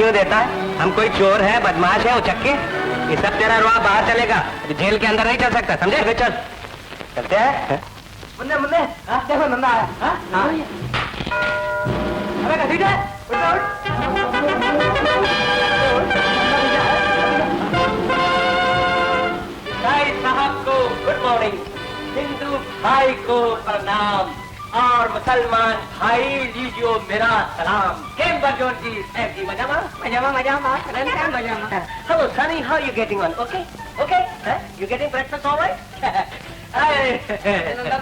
क्यों देता है? हम कोई चोर है, बदमाश है, उचक्के? ये सब तेरा रुआ बाहर चलेगा, जेल के अंदर नहीं चल सकता, समझे? चल चलते हैं। मुन्ने मुन्ने, देखो नंदा आया। अरे ठीक है, भाई साहब को गुड मॉर्निंग, हिंदू भाई को प्रणाम और मुसलमान भाई लीजियो मेरा सलाम। केम बजोर जी, ऐसी मजामा मजामा मजामा मजामा। Hello Sunny, how you getting on? Okay okay, you getting breakfast all right?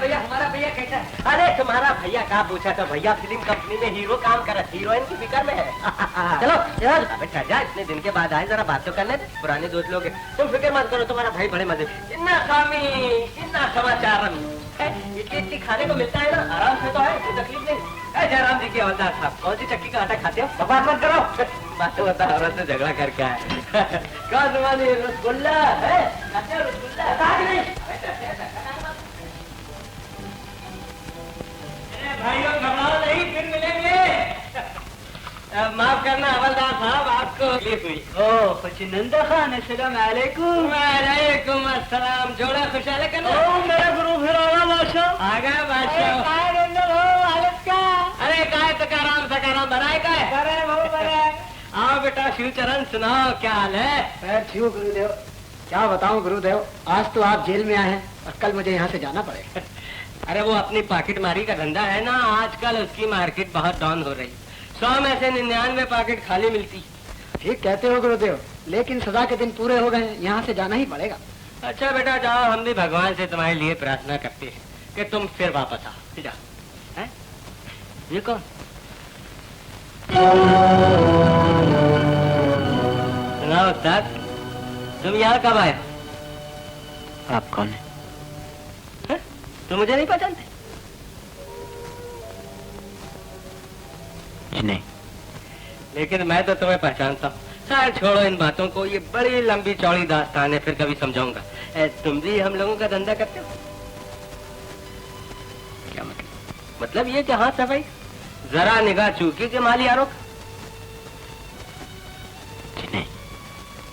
भैया, हमारा भैया कैसा है? अरे तुम्हारा भैया क्या पूछा था, भैया फिल्म कंपनी में हीरो काम कर रहा, हीरोइन की फिक्र में है। चलो चल बेटा जा, इतने दिन के बाद आए, जरा बात तो करने दे, पुराने दोस्त लोग हैं। तुम फिक्र मत करो, तुम्हारा भाई बड़े मजे। इतना खामी, इतना समाचार इतनी खाने को मिलता है ना, आराम से तो है, कोई तकलीफ नहीं। जयराम जी की हवलदार साहब, कौन सी चक्की का आटा खाते हो? बकवास मत करो, बात बता, औरत से झगड़ा करके आए। कौन तुम्हारी रसगुल्ला है? रसगुल्ला नहीं भाइयों, घबराओ नहीं, फिर मिलेंगे। माफ करना हवलदार साहब, आपको तकलीफ हुई। ओह खुशनंदा खान, अस्सलाम वालेकुम। वालेकुम अस्सलाम। जोड़ा खुशहाल करो। मेरा गुरु फिर आगा बादशाह, आगा बादशाह। अरे काय तो कराम सकाराम बनाए काय? आओ बेटा, शिव चरण सुनाओ, क्या हाल है? शिव गुरुदेव, क्या बताऊं गुरुदेव, आज तो आप जेल में आए हैं और कल मुझे यहाँ से जाना पड़ेगा। अरे वो अपनी पॉकेट मारी का धंधा है ना, आजकल उसकी मार्केट बहुत डाउन हो रही, 100 में से 99 पॉकेट खाली मिलती। ठीक कहते हो गुरुदेव, लेकिन सजा के दिन पूरे हो गए, यहाँ से जाना ही पड़ेगा। अच्छा बेटा जाओ, हम भी भगवान से तुम्हारे लिए प्रार्थना करते हैं कि तुम फिर वापस आओ। जाओ। हैं? ये कौन? सुनाओ उस्ताद, तुम यहाँ कब आए? आप कौन है? तुम मुझे नहीं पहचानते? नहीं, लेकिन मैं तो तुम्हें पहचानता हूँ। खैर छोड़ो इन बातों को, ये बड़ी लंबी चौड़ी दास्तान है, फिर कभी समझाऊंगा। तुम भी हम लोगों का धंधा करते हो? क्या मतलब? मतलब ये कि हाँ सफाई, जरा निगाह चूकी कि माली आरोप। नहीं।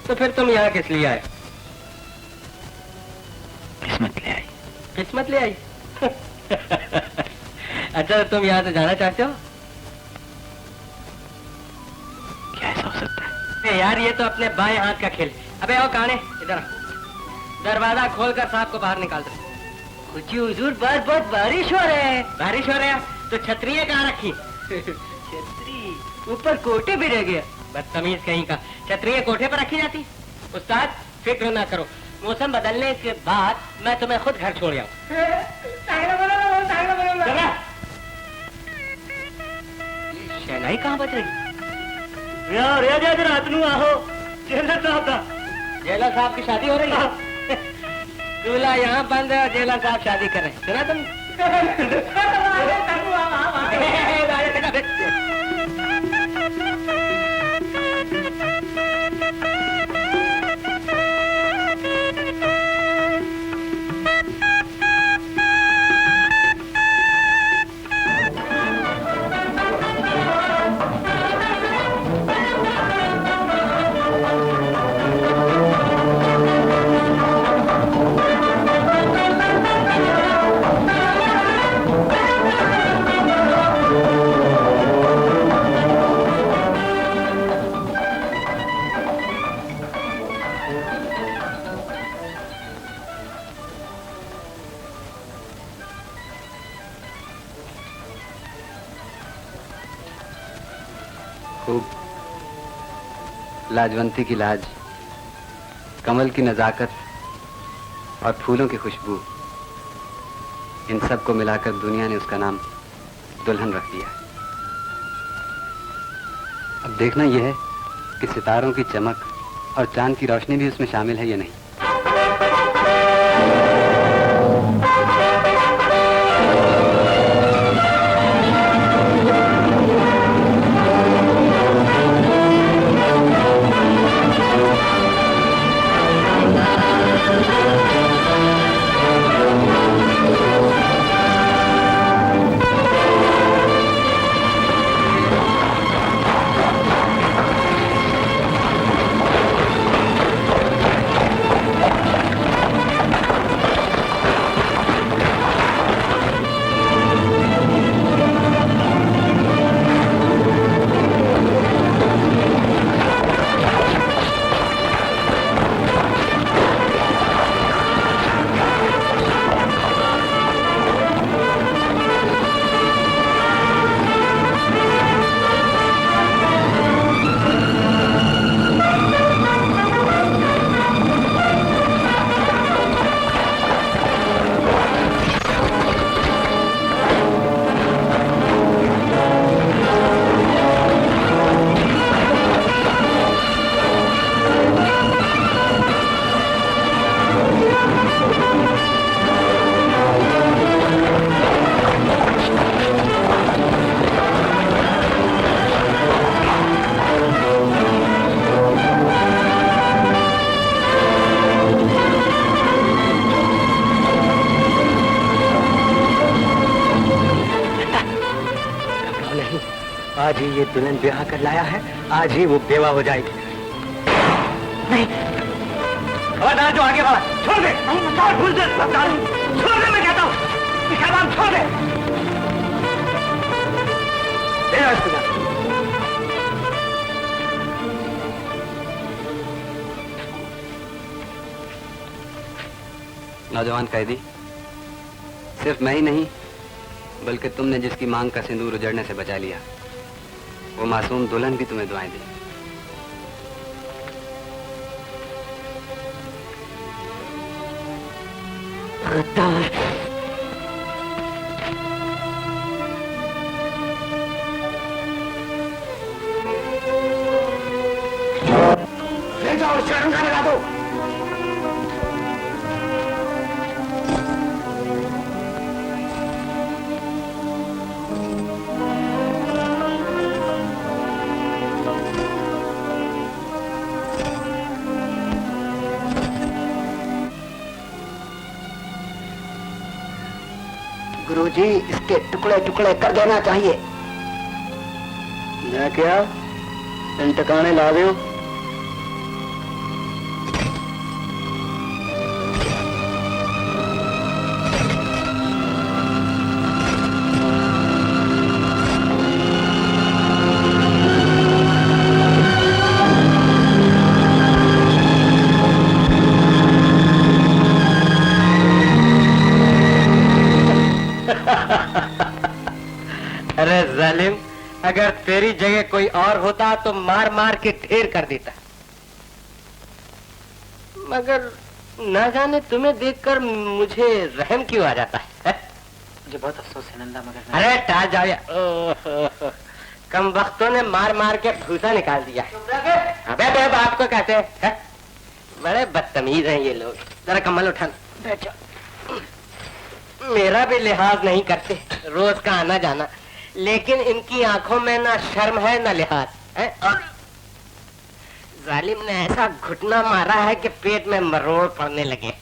तो फिर तुम यहाँ किस लिए आए? किस्मत ले आई। किस्मत ले आई? अच्छा, तुम यहाँ से जाना चाहते हो? क्या ऐसा हो सकता है? यार ये तो अपने बाएं हाथ का खेल। अबे आओ काने, इधर दरवाजा खोलकर साहब को बाहर निकाल दो। कुछ हुजूर, बहुत बारिश हो रहा है। बारिश हो रहा है तो छतरी कहाँ रखी? छतरी ऊपर कोटे भी रह गया, बदतमीज कहीं का। छतरी कोठे पर रखी जाती? उस्ताद फिक्र ना करो, मौसम बदलने के बाद मैं तुम्हें खुद घर छोड़ आऊं। शहनाई कहाँ बज रही? यार रात नू आहो, जेलर साहब का। जेलर साहब की शादी हो रही है? दूल्हा यहाँ बंद है और जेलर साहब शादी कर रहे हैं, सुना तुम? खूब लाजवंती की लाज, कमल की नजाकत और फूलों की खुशबू, इन सब को मिलाकर दुनिया ने उसका नाम दुल्हन रख दिया। अब देखना यह है कि सितारों की चमक और चांद की रोशनी भी उसमें शामिल है या नहीं। आज ही ये दुल्हन ब्याह कर लाया है, आज ही वो बेवा हो जाएगी। नहीं, खबरदार जो आगे बढ़ा, छोड़ दे। छोड़ दे, छोड़ दे, मैं कहता हूँ, छोड़ दे। नौजवान कैदी, सिर्फ मैं ही नहीं बल्कि तुमने जिसकी मांग का सिंदूर उजड़ने से बचा लिया, वो मासूम दुल्हन भी तुम्हें दुआएं दी। ले जाओ, चरंगा लगा दो। गुरुजी, इसके टुकड़े टुकड़े कर देना चाहिए। मैं क्या इन टकाने ला दो। अरे जालिम, अगर तेरी जगह कोई और होता तो मार मार के ढेर कर देता, मगर ना जाने तुम्हें देखकर मुझे रहम क्यों आ जाता है। मुझे बहुत अफसोस है नंदा, मगर अरे टाल जाओ यार, कम वक्तों ने मार मार के भूसा निकाल दिया। अबे बे बाप को कहते हैं, बड़े बदतमीज हैं ये लोग। जरा कम्बल उठा, बैठ जाओ। मेरा भी लिहाज नहीं करते, रोज का आना जाना, लेकिन इनकी आंखों में ना शर्म है ना लिहाज है। और जालिम ने ऐसा घुटना मारा है कि पेट में मरोड़ पड़ने लगे।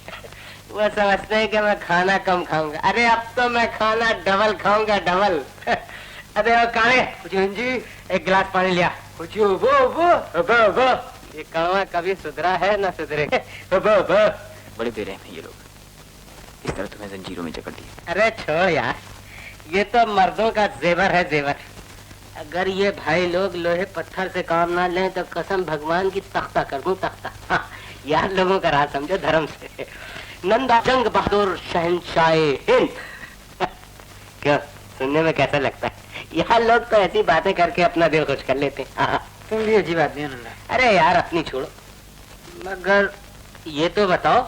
वो समझते हैं कि मैं खाना कम खाऊंगा। अरे अब तो मैं खाना डबल खाऊंगा, डबल। अरे वो काने जी, एक गिलास पानी लिया। वो ये कावा कभी सुधरा है ना सुधरे। बड़े बेरहम हैं ये लोग, इस तरह तुम्हें जंजीरों में जकड़ दिया। अरे छोड़ यार, ये तो मर्दों का जेवर है, जेवर। अगर ये भाई लोग लोहे पत्थर से काम ना लें तो कसम भगवान की तख्ता कर दूं, तख्ता। हाँ, यार लोगों का राज समझो धर्म से। नंदा जंग बहादुर शहंशाह हिंद। क्यों, सुनने में कैसा लगता है? यार लोग तो ऐसी बातें करके अपना दिल खुश कर लेते हैं। तुम भी अजीब आदमी हो नंदा। अरे यार अपनी छोड़ो, मगर ये तो बताओ,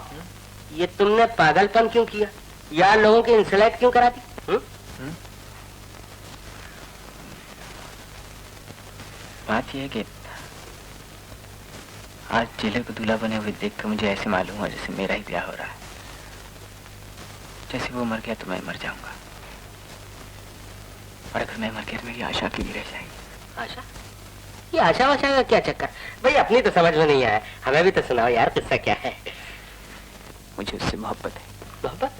ये तुमने पागलपन क्यों किया? यार लोगों की इंसल्ट क्यों करा दी? बात यह है कि आज चेले को दूल्हा बने हुए देखकर मुझे ऐसे मालूम हुआ जैसे मेरा ही ब्याह हो रहा है। जैसे वो मर गया तो मैं मर जाऊंगा, और अगर मैं मर गया तो मेरी आशा की भी रह जाएगी। आशा? ये आशा वाशा का क्या चक्कर? भाई अपनी तो समझ में नहीं आया, हमें भी तो सुनाओ यार, किस्सा क्या है? मुझे उससे मोहब्बत है। मोहब्बत?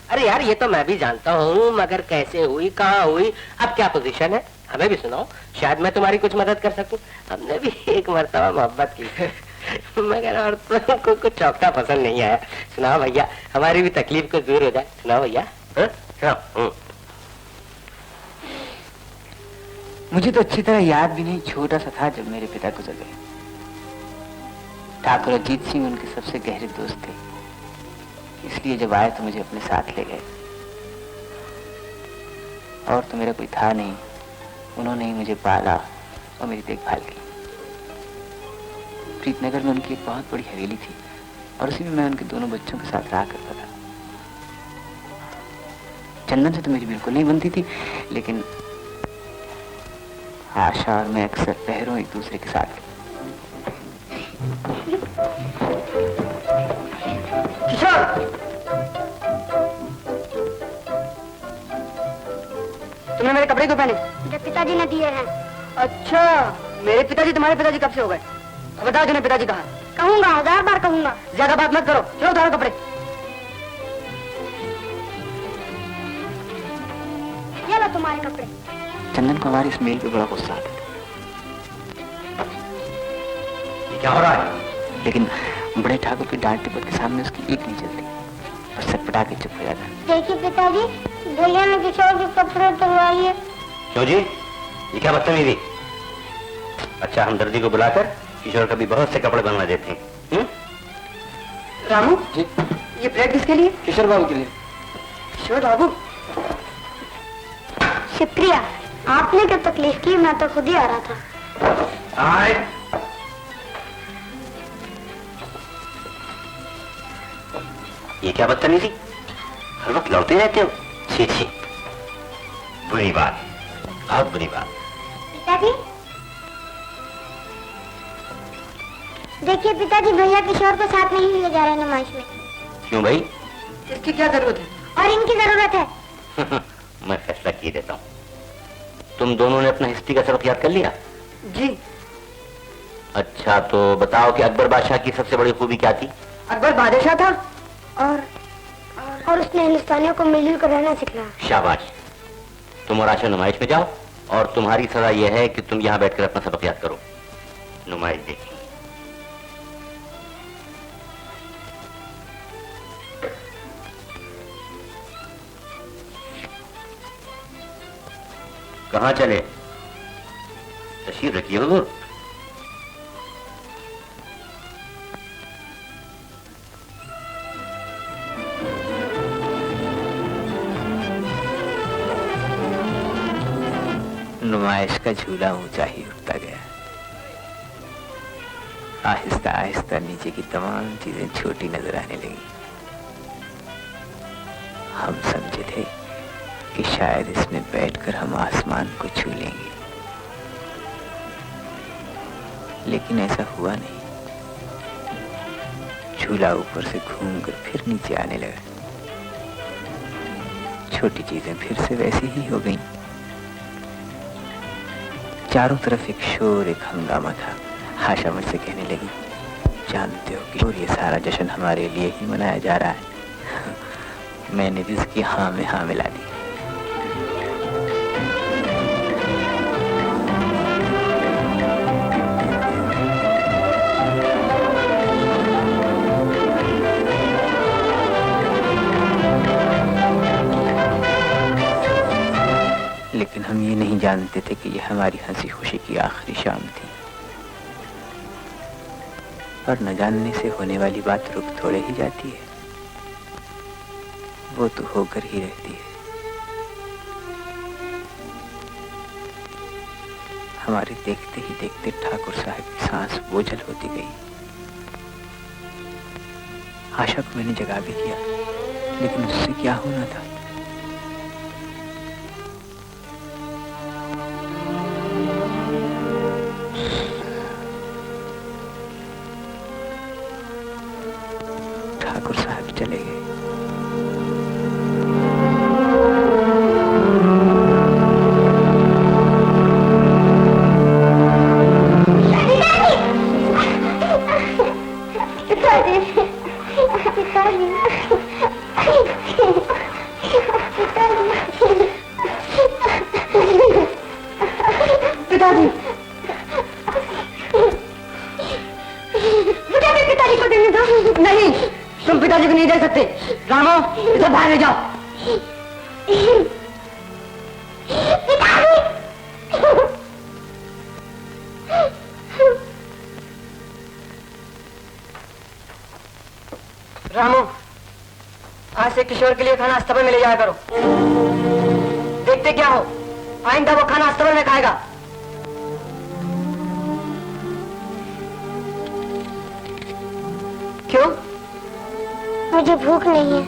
अरे यार ये तो मैं भी जानता हूँ, मगर कैसे हुई, कहाँ हुई, अब क्या पोजीशन है, हमें भी सुनाओ, शायद मैं तुम्हारी कुछ मदद कर सकूं। हमने भी एक मर्तबा मोहब्बत की मगर और तुमको कुछ चौकटा पसंद नहीं आया। सुनाओ भैया, हमारी भी तकलीफ को दूर हो जाए। सुनाओ भैया। मुझे तो अच्छी तरह याद भी नहीं, छोटा सा था जब मेरे पिता गुजर गए। ठाकुर अजीत सिंह उनके सबसे गहरे दोस्त थे, इसलिए जब आए तो मुझे अपने साथ ले गए। और तो मेरा कोई था नहीं, उन्होंने ही मुझे पाला और मेरी देखभाल की। प्रीतनगर में उनकी एक बहुत बड़ी हवेली थी और उसी में मैं उनके दोनों बच्चों के साथ रहा करता था। चंदन से तो मेरी बिल्कुल नहीं बनती थी, लेकिन आशा और मैं अक्सर पहरों एक दूसरे के साथ। तुमने मेरे कपड़े क्यों पहने? जो पिताजी ने दिए हैं। अच्छा, मेरे पिताजी तुम्हारे पिताजी कब से हो गए? बताओ जिन्हें पिताजी कहा। कहूंगा, 1000 बार कहूंगा। ज्यादा बात मत करो, चलो उतारो कपड़े। ये लो तुम्हारे कपड़े। चंदन को हमारी इस मेल पे बड़ा गुस्सा आता था। ये क्या हो रहा है? लेकिन बड़े ठाकुर की डांट टिपट के सामने उसकी एक नहीं चलती, बस सटपटा के चुप हो जाता। देखिए पिताजी, भैया ने किशोर के कपड़े तुड़वा लिए। क्यों जी, ये क्या बदतमीजी? अच्छा, हम दर्जी को बुलाकर किशोर का भी बहुत से कपड़े बनवा देते हैं। रामू जी, ये प्लेट किसके लिए? किशोर बाबू के लिए। किशोर बाबू, शुक्रिया, आपने क्या तकलीफ की, मैं तो खुद ही आ रहा था। आए। ये क्या बदतमीजी, हर वक्त लौटते रहते हो। छी छी, बुरी बात, बहुत बुरी बात। पिताजी देखिए पिताजी, भैया किशोर को साथ नहीं ले जा रहे नुमाइश में। क्यों भाई? इसकी क्या जरूरत है? और इनकी जरूरत है। मैं फैसला किए देता हूँ। तुम दोनों ने अपना हिस्ट्री का सबक याद कर लिया? जी। अच्छा, तो बताओ कि अकबर बादशाह की सबसे बड़ी खूबी क्या थी? अकबर बादशाह था और उसने हिंदुस्तानियों को मिलजुल कर रहना सिखाया। शाबाश। तुम और आशा नुमाइश में जाओ, और तुम्हारी सजा यह है कि तुम यहाँ बैठकर अपना सबक याद करो। नुमाइश देखी। कहाँ चले? तशरीफ रखिए हुजूर। नुमाइश का झूला ऊंचा ही उठता गया। आहिस्ता आहिस्ता नीचे की तमाम चीजें छोटी नजर आने लगी। हम समझे थे कि शायद इसमें बैठकर हम आसमान को छू लेंगे, लेकिन ऐसा हुआ नहीं। झूला ऊपर से घूमकर फिर नीचे आने लगा। छोटी चीजें फिर से वैसी ही हो गईं। चारों तरफ एक शोर, एक हंगामा था। आशा मुझसे कहने लगी, जानते हो कि ये सारा जश्न हमारे लिए ही मनाया जा रहा है। मैंने भी उसकी हाँ में हाँ मिला दी। लेकिन हम ये नहीं जानते थे कि यह हमारी हंसी खुशी की आखिरी शाम थी। और न जानने से होने वाली बात रुक थोड़े ही जाती है, वो तो होकर ही रहती है। हमारे देखते ही देखते ठाकुर साहब की सांस बोझल होती गई। आशा को मैंने जगा भी दिया, लेकिन उससे क्या होना था? ठाकुर साहब चले गए। पिताजी को देने दो। नहीं, तुम पिताजी को नहीं दे सकते। रामो, इसे बाहर ले जाओ। रामो, आज से किशोर के लिए खाना अस्तबल में ले जाया करो। देखते क्या हो, आइंदा वो खाना अस्तबल में खाएगा। क्यों? मुझे भूख नहीं है।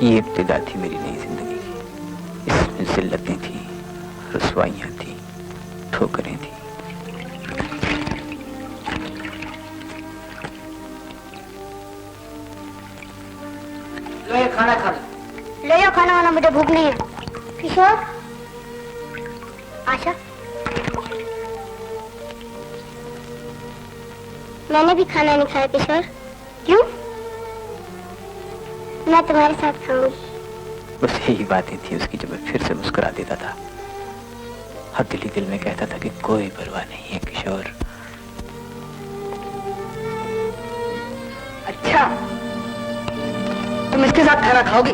ये इब्तिदा थी मेरी नई जिंदगी की। इसमें जिल्लतें थी, रुसवाइयां थी, ठोकरें थी। लो ये खाना खा लो। ले जाओ खाना वाना, मुझे भूख नहीं है। किशोर, आशा, मैंने भी खाना नहीं खाया किशोर। क्यों? मैं तुम्हारे साथ खाऊंगी। बस यही बातें थी उसकी जो मैं फिर से मुस्कुरा देता था और दिल ही दिल में कहता था कि कोई परवाह नहीं है किशोर। अच्छा, तुम इसके साथ खाना खाओगी,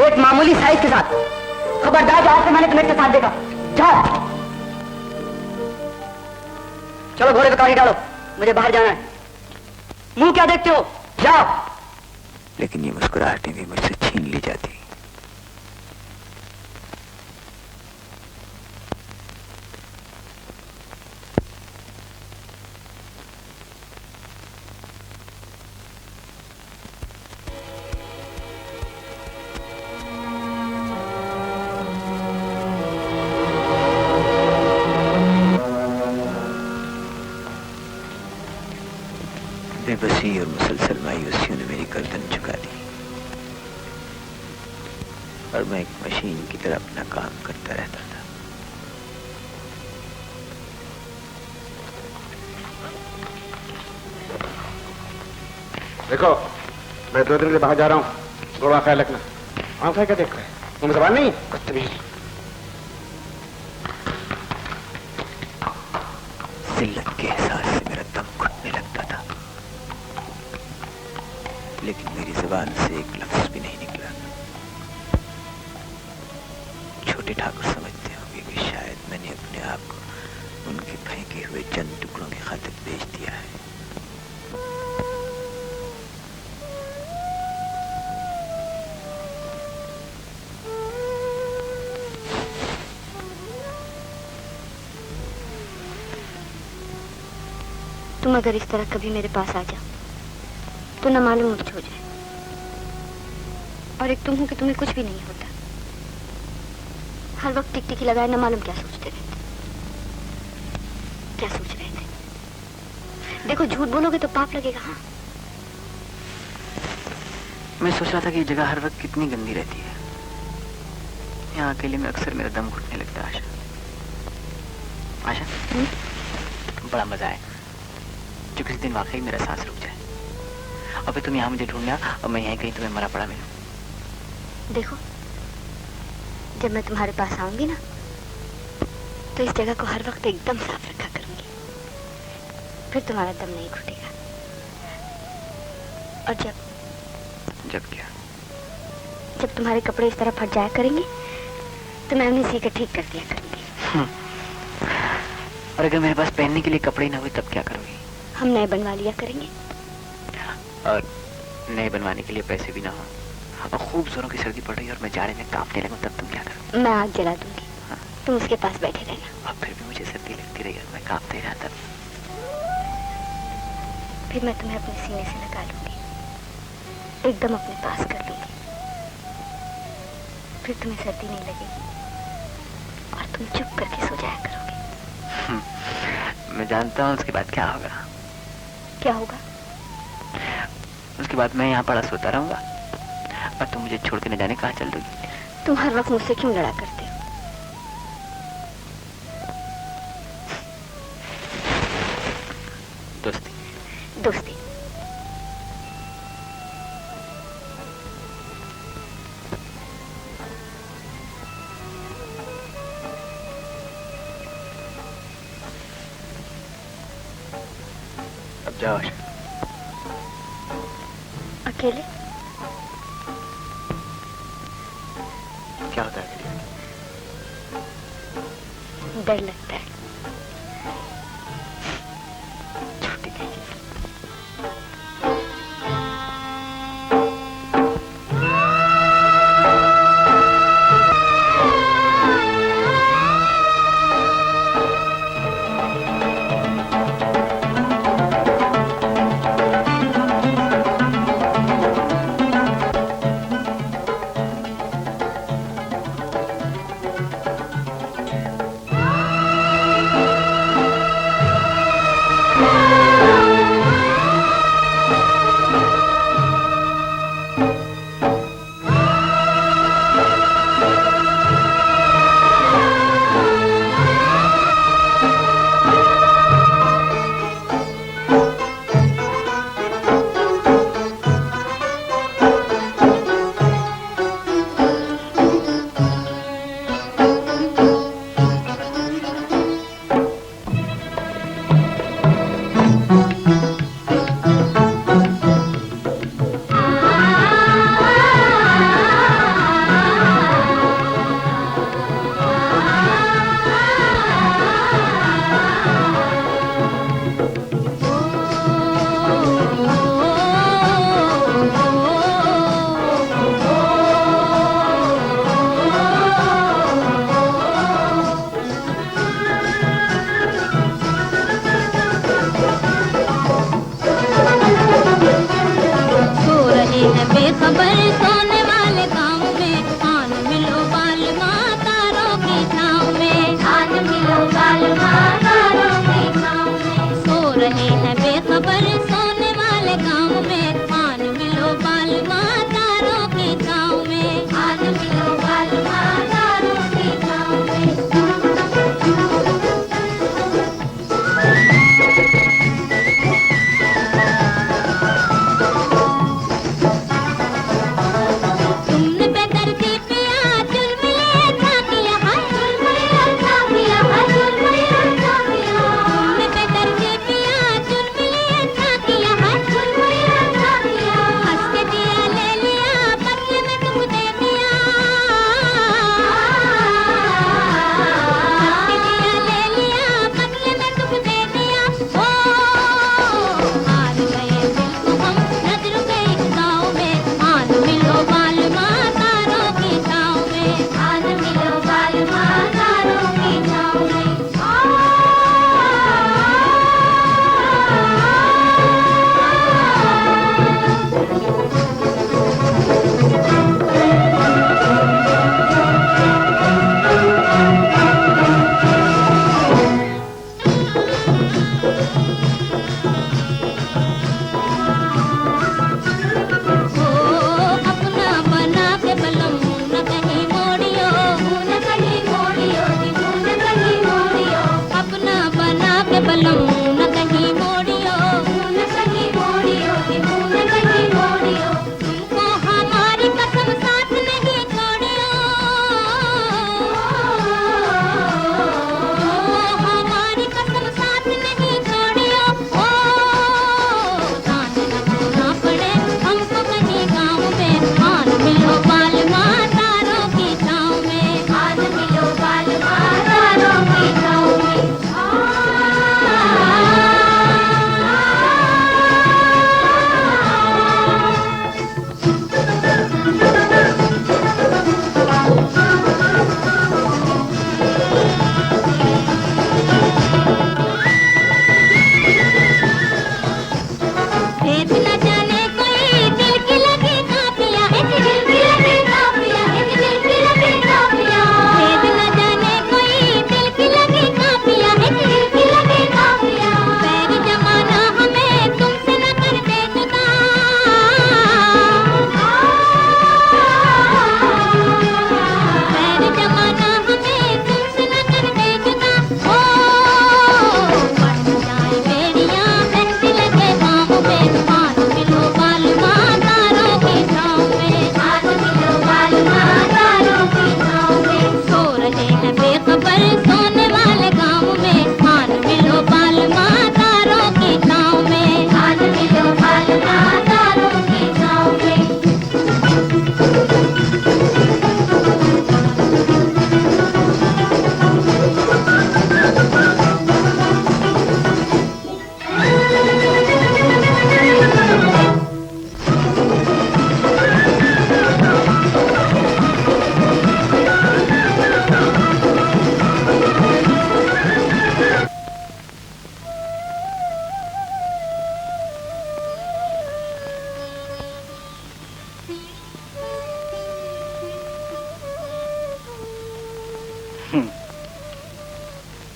एक मामूली साइज के साथ। खबरदार, आज से मैंने तुम्हें इसके साथ देखा। जाओ, चलो घोड़े पे काठी डालो, मुझे बाहर जाना है। मुंह क्या देखते हो, जाओ। लेकिन ये मुस्कुराहटें भी मुझसे छीन ली जाती। बेबसी और मुसलसल मायूसियों ने मेरी गर्दन झुका दी और मैं एक मशीन की तरह अपना काम करता रहता था। देखो, मैं 2 दिन से बाहर जा रहा हूँ, थोड़ा ख्याल रखना। आंखें क्या देख रहे हैं, तुम्हें सवाल नहीं? जिल्लत के एहसास से मेरा दम घुटने लगता था, लेकिन मेरी जुबान से एक लफ्ज भी नहीं निकला। छोटे ठाकुर समझते होंगे कि शायद मैंने अपने आप को उनके फेंके हुए चंद टुकड़ों की खातिर बेच दिया है। तुम अगर इस तरह कभी मेरे पास आ जाओ तो न मालूम कुछ हो जाए, और एक तुम हो कि तुम्हें कुछ भी नहीं होता। हर वक्त टिकटिकी लगाए न मालूम क्या सोचते रहते। क्या सोच रहे थे? देखो, झूठ बोलोगे तो पाप लगेगा। हाँ, मैं सोच रहा था कि ये जगह हर वक्त कितनी गंदी रहती है। यहाँ अकेले में अक्सर मेरा दम घुटने लगता है। आशा, बड़ा मजा आएगा जो किसी दिन वाकई मेरा सांस रुक जाए और फिर तुम यहाँ मुझे ढूंढना और मैं यहीं कहीं तुम्हें मरा पड़ा मिलूं। देखो, जब मैं तुम्हारे पास आऊंगी ना तो इस जगह को हर वक्त एकदम साफ रखा करूंगी, फिर तुम्हारा दम नहीं घुटेगा। और जब क्या? जब तुम्हारे कपड़े इस तरह फट जाया करेंगे तो मैं उन्हें सी कर ठीक कर दिया करूंगी। और अगर मेरे पास पहनने के लिए कपड़े ना हुए तब क्या करोगी? हम नए बनवा लिया करेंगे। और नए बनवाने के लिए पैसे भी ना हो और खूब जोरों की सर्दी पड़ रही है और मैं जाड़े में कांपने लगूं तब तुम क्या करोगे? मैं आग जला दूंगी। हाँ। तुम उसके पास बैठे रहना। और फिर भी मुझे सर्दी लगती रही और मैं कांपते ही रहा तब? फिर मैं तुम्हें अपने सीने से लगा लूंगी, एकदम अपने पास कर लूंगी। फिर तुम्हें सर्दी नहीं लगेगी और तुम चुप करके सो जाया करोगे। मैं जानता हूँ उसके बाद क्या होगा। क्या होगा? उसके बाद मैं यहाँ पड़ा सोता रहूंगा और तुम मुझे छोड़ के न जाने कहाँ चल दोगी? तुम हर वक्त मुझसे क्यों लड़ा करते हो? दोस्ती। अब जाओ। अकेले? क्या होता है? डर लगता है।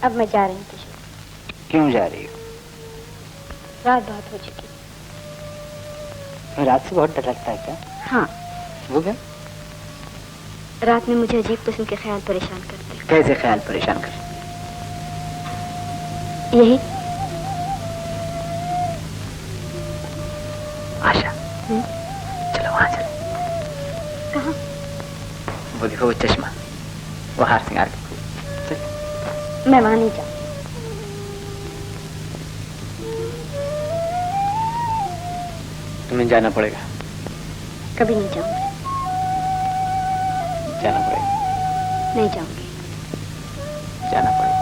अब मैं जा रही हूँ किशोर। क्यों जा रही हो? रात बहुत हो चुकी। रात से बहुत डर लगता है क्या? हाँ, वो क्या? रात में मुझे अजीब किस्म के ख्याल परेशान करते हैं। कैसे ख्याल परेशान कर? यही आशा, चलो वहां चलो। कहाँ? वो देखो वो चश्मा, वो हार सिंगार के फूल। चल। मैं वहां नहीं जाऊँ। तुम्हें जाना पड़ेगा। कभी नहीं जाऊंगी। जाना पड़ेगा। नहीं जाऊंगी। जाना पड़ेगा।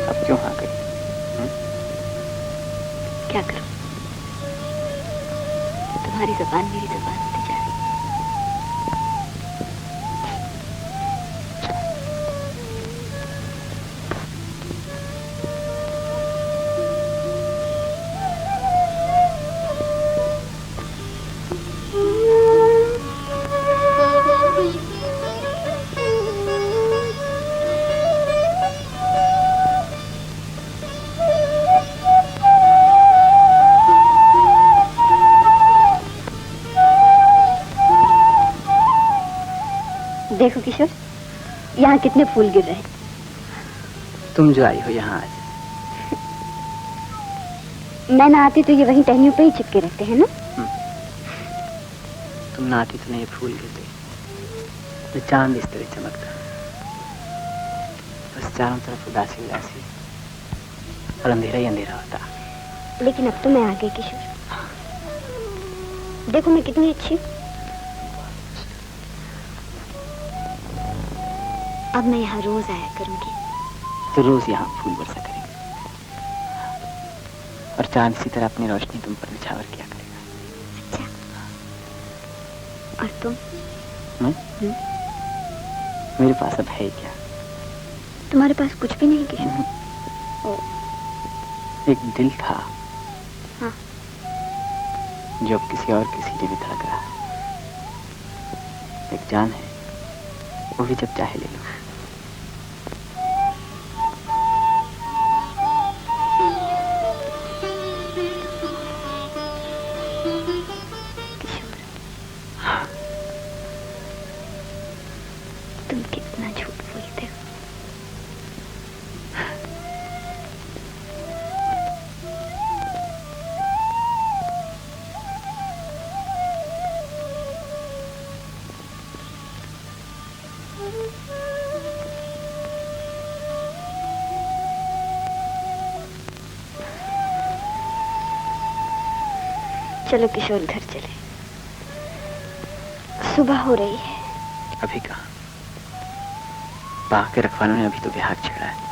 अब क्यों हाँ गई? क्या करूं? तुम्हारी जुबान मेरी जुबान होती जा रही है। देखो किशोर, यहाँ कितने फूल गिर रहे हैं। तुम जो आई हो यहाँ आज। मैं ना आती तो ये वहीं टहनियों पे ही चिपके रहते हैं ना। तुम ना आती तो नहीं फूल गिरते, तो चांद इस तरह चमकता। बस चारों तरफ उदासी उदासी और अंधेरा ही अंधेरा होता। लेकिन अब तो मैं आ गई किशोर। देखो मैं कितनी अच्छी हूँ। अब मैं यहाँ रोज आया करूंगी। तो रोज यहाँ फूल बरसा करेंगे और चांद इसी तरह अपनी रोशनी तुम पर निछावर किया करेगा। अच्छा, और तुम? मैं? मेरे पास अब है क्या? तुम्हारे पास कुछ भी नहीं किशोर? ओ, एक दिल था। हाँ। जो अब किसी और किसी लिए भी धड़क रहा। एक जान है, वो भी जब चाहे ले लो। तुम कितना झूठ बोलते हो। चलो किशोर घर चले, सुबह हो रही है। अभी कहाँ? बाग के रखवालों ने अभी तो बिहार छेड़ा है।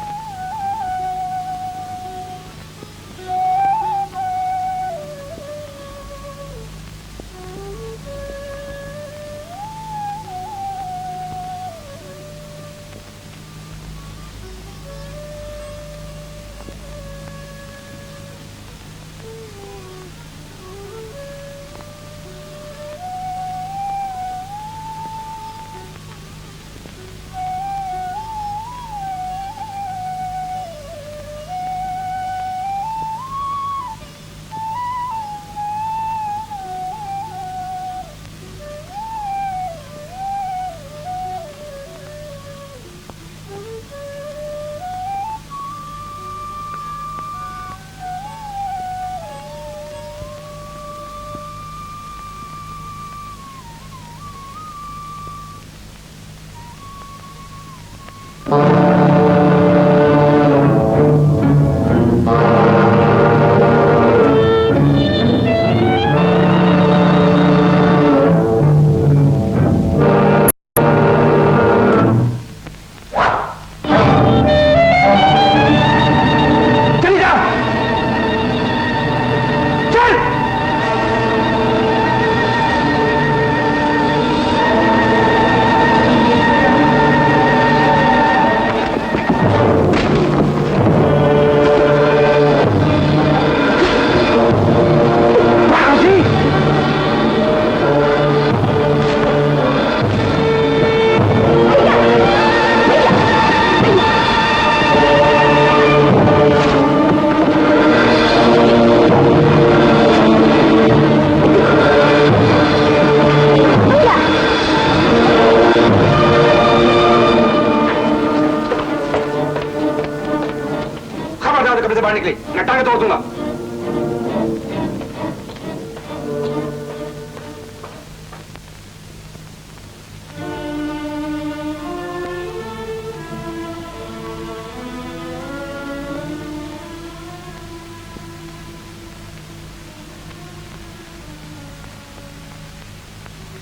दरवाजे से बाहर निकली, मैं टांगे तोड़ दूंगा।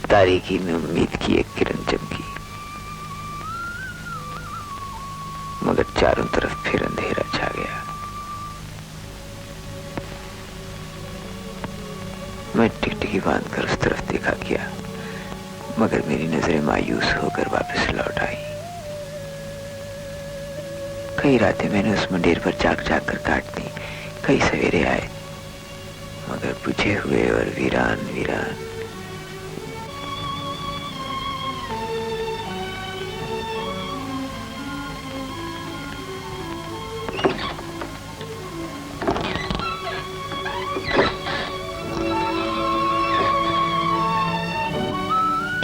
तारीकी में उम्मीद की एक किरण चमकी, मगर चारों तरफ फिर अंधेरा छा गया। मैं टिकटिकी बांधकर उस तरफ देखा किया, मगर मेरी नजरें मायूस होकर वापस लौट आई। कई रातें मैंने उस मंदिर पर जाग जाग कर काट दी, कई सवेरे आए, मगर बुझे हुए और वीरान वीरान।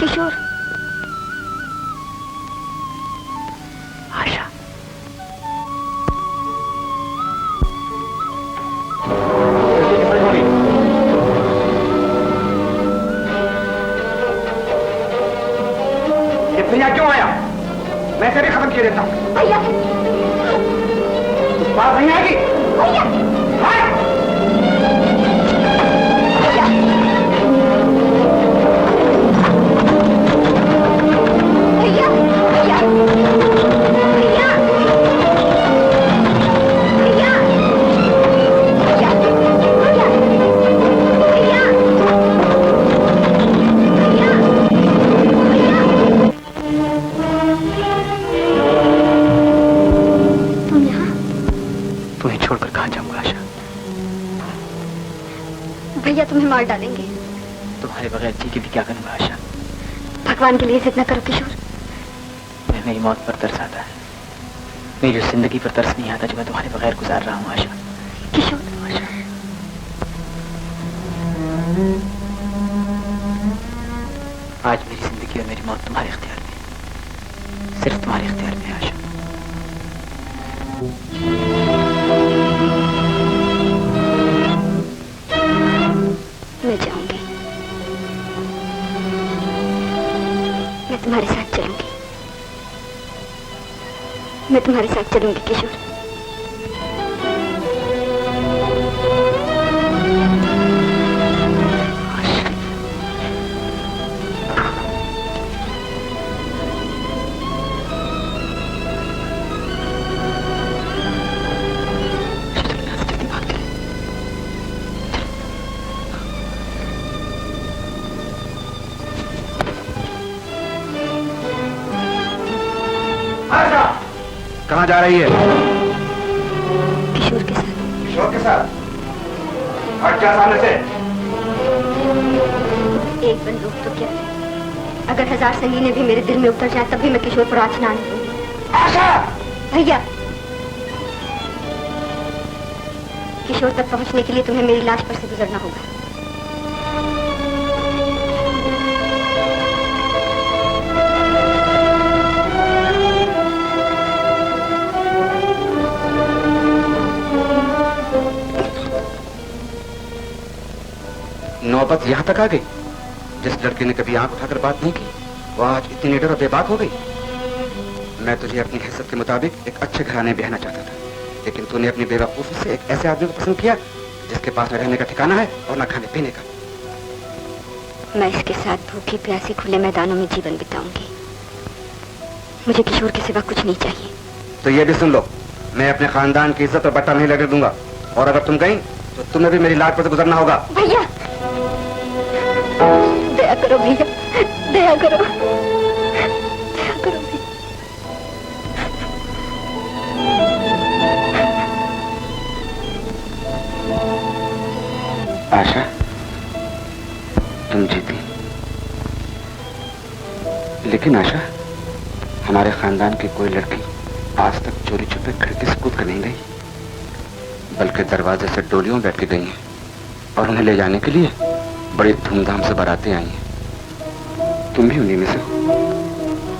किशोर, आशा, ये भैया क्यों आया? मैं इसे भी खत्म किए देता हूँ। भैया, बात नहीं आएगी। भैया, भैया, भैया, भैया, भैया, भैया, भैया, भैया, भैया, तुम यहाँ? तुम्हें छोड़कर कहाँ जाऊंगा आशा? भैया तुम्हें मार डालेंगे। तुम्हारे बगैर जी के भी क्या करूंगा आशा? भगवान के लिए जिद न करो किशोर। मैं मेरी मौत पर तरस आता है, मेरी उस जिंदगी पर तरस नहीं आता जो मैं तुम्हारे बगैर गुजार रहा हूँ आशा। किशोर, आशा, आज मेरी जिंदगी और मेरी मौत तुम्हारे इख्तियार में है, सिर्फ तुम्हारे इख्तियार में है आशा। मैं जाऊंगी, मैं तुम्हारे साथ चलूंगी, मैं तुम्हारे साथ चलूंगी किशोर। कहाँ जा रही है? किशोर के साथ। किशोर के साथ? हट जा सामने से। एक बंदूक तो क्या, अगर 1000 संगीने भी मेरे दिल में उतर जाए तब भी मैं किशोर पर आँच ना आने दूंगी। आशा! भैया, किशोर तक पहुंचने के लिए तुम्हें मेरी लाश पर से गुजरना होगा। नौबत यहाँ तक आ गई। जिस लड़के ने कभी आंख उठाकर बात नहीं की, वो आज इतनी निडर और बेबाक हो गई। मैं तुझे अपनी हैसियत के मुताबिक एक अच्छे घराने ब्याहना चाहता था, लेकिन तूने अपनी बेवकूफी से एक ऐसे आदमी को पसंद किया जिसके पास न रहने का ठिकाना है और न खाने पीने का। मैं इसके साथ भूखी प्यासी खुले मैदानों में जीवन बिताऊंगी। मुझे किशोर के सिवा कुछ नहीं चाहिए। तो ये भी सुन लो, मैं अपने खानदान की इज्जत और बट्टा नहीं लगने दूंगा, और अगर तुम गई तो तुम्हें भी मेरी लाट पर से गुजरना होगा। भैया, दया करो भैया, दया करो, दया करो भैया। आशा, तुम जीती, लेकिन आशा, हमारे खानदान की कोई लड़की आज तक चोरी छुपे खिड़की से कूद कर नहीं गई, बल्कि दरवाजे से डोलियों बैठ के गई हैं, और उन्हें ले जाने के लिए बड़ी धूमधाम से बारातें आई हैं। तुम भी उन्हीं में से हो।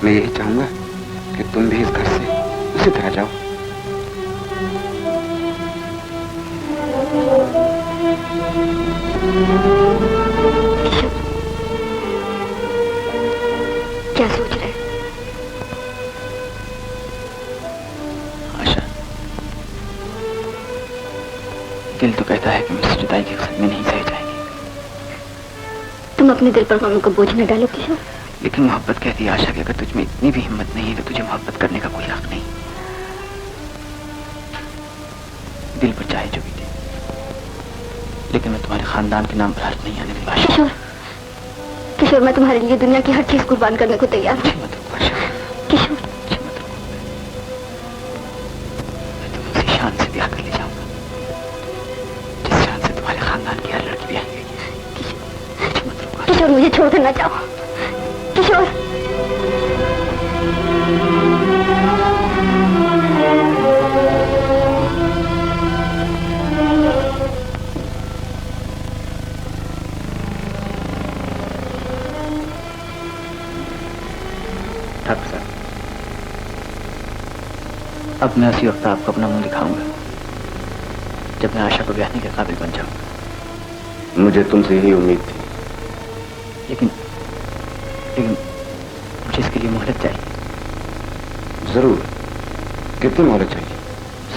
मैं यही चाहूंगा कि तुम भी इस घर से उसी तरह जाओ। क्या सोच रहे? आशा, दिल तो कहता है कि मुझसे जुदाई की सदमे नहीं सही जाएगी। तुम अपने दिल पर गमों का बोझ न डालो किशोर। लेकिन मोहब्बत कहती है आशा कि अगर तुझ में इतनी भी हिम्मत नहीं है तो तुझे मोहब्बत करने का कोई हक नहीं। दिल पर चाहे जो भी दे, लेकिन मैं तुम्हारे खानदान के नाम पर हर्फ नहीं आने दूंगा। किशोर, किशोर, मैं तुम्हारे लिए दुनिया की हर चीज कुर्बान करने को तैयार हूँ। मत रुको आशा, किशोर, मत रुको। मैं तुमसे शान से ब्याह कर ले जाऊंगा, जिस शान से तुम्हारे खानदान की हर लड़की ब्याह करेगी। मत रुको आशा। किशोर, मुझे छोड़ कर ना जाओ। किशोर, ठाकुर साहब, अब मैं उसी वक्त आपको अपना मुंह दिखाऊंगा जब मैं आशा को ब्याहने के काबिल बन जाऊंगा। मुझे तुमसे यही उम्मीद थी। लेकिन मुझे इसके लिए मोहलत चाहिए। जरूर। कितनी मोहलत चाहिए?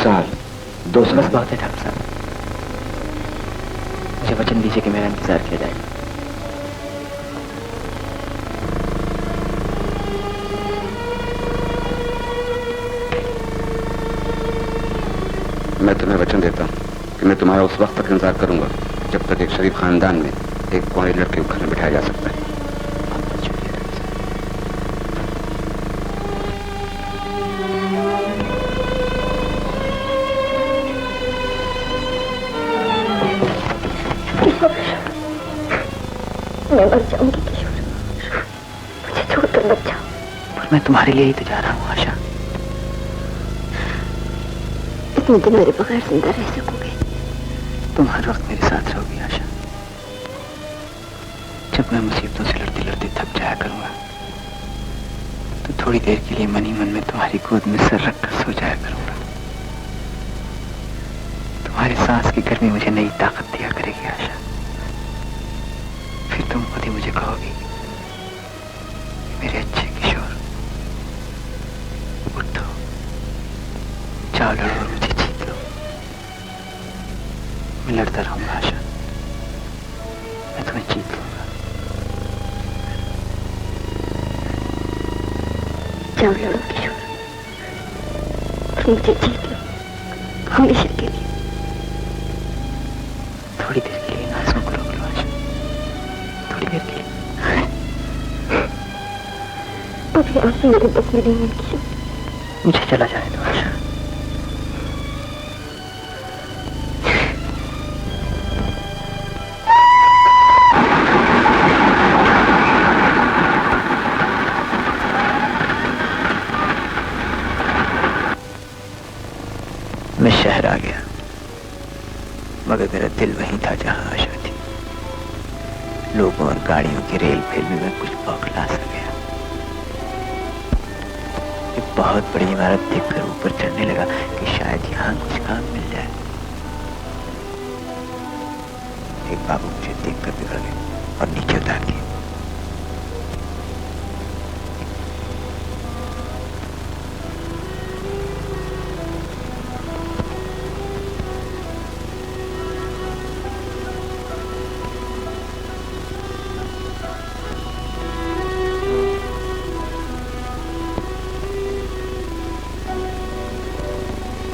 साल, 2 साल? बस बहुत है ठाकुर साहब। मुझे वचन दीजिए कि मेरा इंतजार किया जाएगा। मैं तुम्हें वचन देता हूँ कि मैं तुम्हारा उस वक्त तक इंतजार करूंगा जब तक एक शरीफ खानदान में एक कुंवारी लड़के को घर में बिठाया जा सकता है। बहुत शुक्रिया ठाकुर किशोर, मैं मर जाऊंगी किशोर, मुझे छोड़कर मत जाओ। पर मैं तुम्हारे लिए ही तो जा रहा हूँ आशा। इतने दिन मेरे बगैर जिंदा रह सकोगे? तुम हर वक्त मेरे साथ रहोगी आशा। जब मैं मुसीबतों से लड़ते लड़ते थक जाया करूंगा तो थोड़ी देर के लिए मन ही मन में तुम्हारी गोद में सर रखकर सो जाया करूंगा। तुम्हारे सांस की गर्मी मुझे नई ताकत दिया करेगी आशा। फिर तुम खुद ही मुझे कहोगी, मेरे अच्छे किशोर, उठो, जाओ लड़ो और मुझे जीत लो। मैं लड़ता रहूंगा आशा, मैं तुम्हें जीत लूंगा। जाओ लड़ो किशोर, तुम मुझे जीत लो हमेशा के लिए। थोड़ी देर के लिए इन आंसुओं को रोक लो आशा, थोड़ी देर के लिए। अभी आंसू मेरे बस में नहीं है किशोर। मुझे चला जाए तो आशा। मैं शहर आ गया, मगर मेरा दिल वहीं था जहां आशा थी। लोगों और गाड़ियों की रेल फेल में मैं कुछ बौखला सा गया। एक बहुत बड़ी इमारत देखकर ऊपर चढ़ने लगा कि शायद यहाँ कुछ काम मिल जाए। एक बाबू मुझे देखकर बिगड़ गए और नीचे उतार दिए।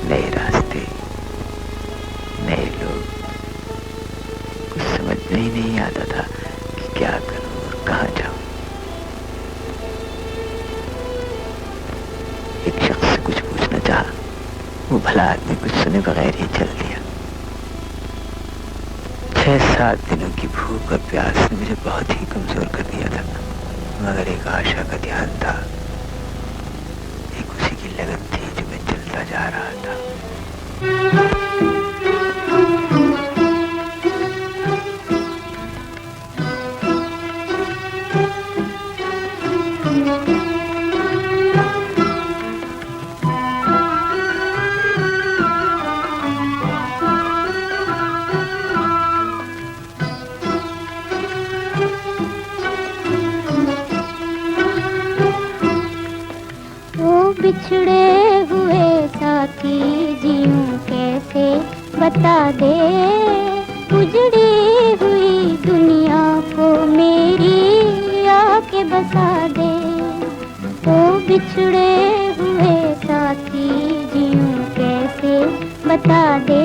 नए रास्ते, नए लोग, कुछ समझ में ही नहीं आता था कि क्या करूं और कहां जाऊं। एक शख्स से कुछ पूछना चाहा, वो भला आदमी कुछ सुने बगैर ही चल दिया। 6-7 दिनों की भूख और प्यास ने मुझे बहुत ही कमजोर कर दिया था, मगर एक आशा का ध्यान था, एक उसी की लगन थी जो मैं चलता जा रहा था। बता दे, उजड़ी हुई दुनिया को मेरी आके बसा दे। ओ बिछड़े हुए साथी जियूं कैसे बता दे,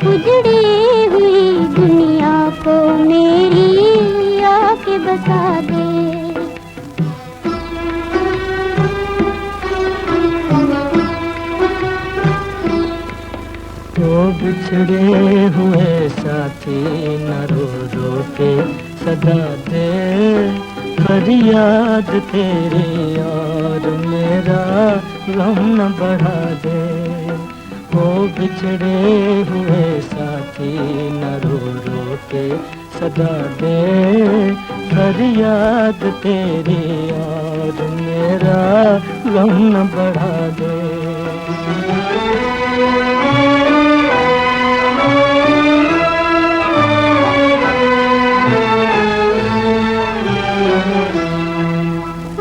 उजड़ी हुई दुनिया को मेरी आके बसा दे। ओ बिछड़े हुए साथी न रो रो के सदा दे, फरियाद तेरी और मेरा गम न बढ़ा दे। ओ बिछड़े हुए साथी न रो रो के सदा दे, फरियाद तेरी और मेरा गम न बढ़ा दे।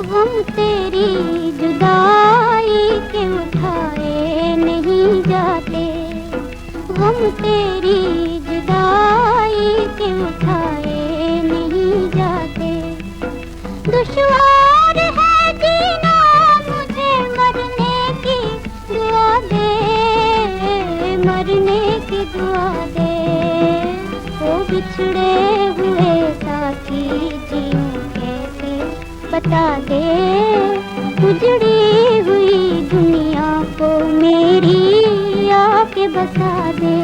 गम तेरी जुदाई के उठाए नहीं जाते, गम तेरी जुदाई के उठाए नहीं जाते। दुश्वार है जीना मुझे मरने की दुआ दे, मरने की दुआ दे। ओ बिछड़े हुए साथी जीऊं कैसे बता दे, उजड़ी हुई दुनिया को मेरी आके बसा दे।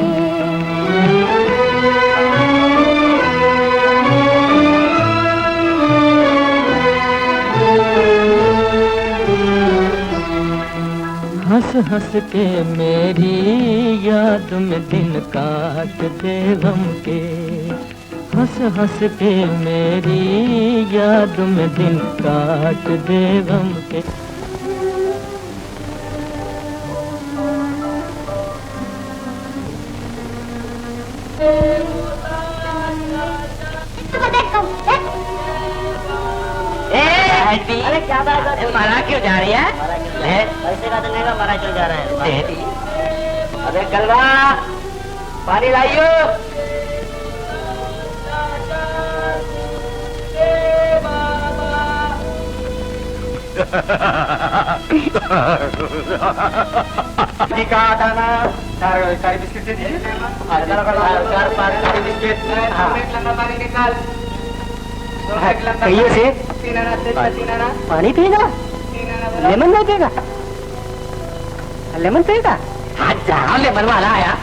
हंस हंस के मेरी याद में दिन काट दे गम के, हंस हंस के मेरी याद में दिन काट दे गम के। अरे क्या बात है, मारा क्यों जा रही है? पैसे का देने का मारा क्यों जा रहा है? अरे कलवा पानी लाइयो। कहा था ना, सारे बिस्किट दे दीजिए। पानी निकाल। कहिए से पानी पिएगा, लेमन नहीं पिएगा? लेमन पिएगा? हाँ जहाँ लेमन वाला आया।